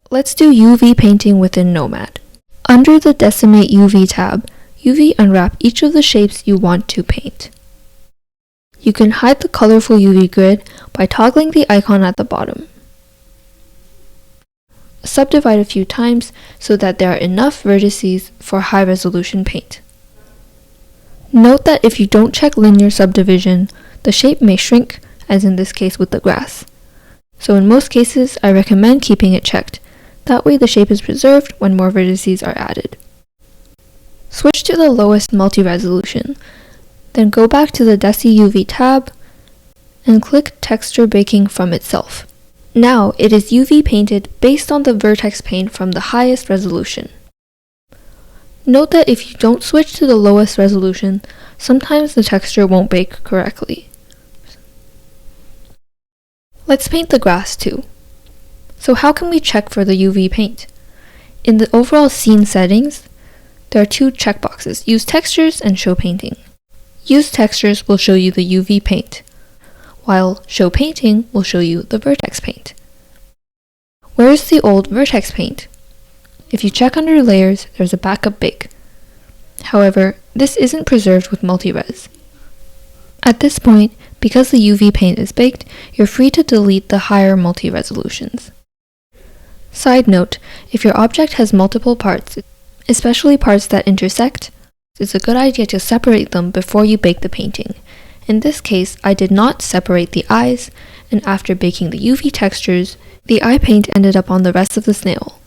Let's do UV painting within Nomad. Under the Decimate UV tab, UV unwrap each of the shapes you want to paint. You can hide the colorful UV grid by toggling the icon at the bottom. Subdivide a few times so that there are enough vertices for high-resolution paint. Note that if you don't check linear subdivision, the shape may shrink, as in this case with the grass. So in most cases, I recommend keeping it checked. That way the shape is preserved when more vertices are added. Switch to the lowest multi-resolution, then go back to the Deci UV tab and click Texture Baking from itself. Now it is UV painted based on the vertex paint from the highest resolution. Note that if you don't switch to the lowest resolution, sometimes the texture won't bake correctly. Let's paint the grass too. So how can we check for the UV paint? In the overall scene settings, there are two checkboxes: Use Textures and Show Painting. Use Textures will show you the UV paint, while Show Painting will show you the vertex paint. Where is the old vertex paint? If you check under Layers, there's a backup bake. However, this isn't preserved with multi-res. At this point, because the UV paint is baked, you're free to delete the higher multi-resolutions. Side note, if your object has multiple parts, especially parts that intersect, it's a good idea to separate them before you bake the painting. In this case, I did not separate the eyes, and after baking the UV textures, the eye paint ended up on the rest of the snail.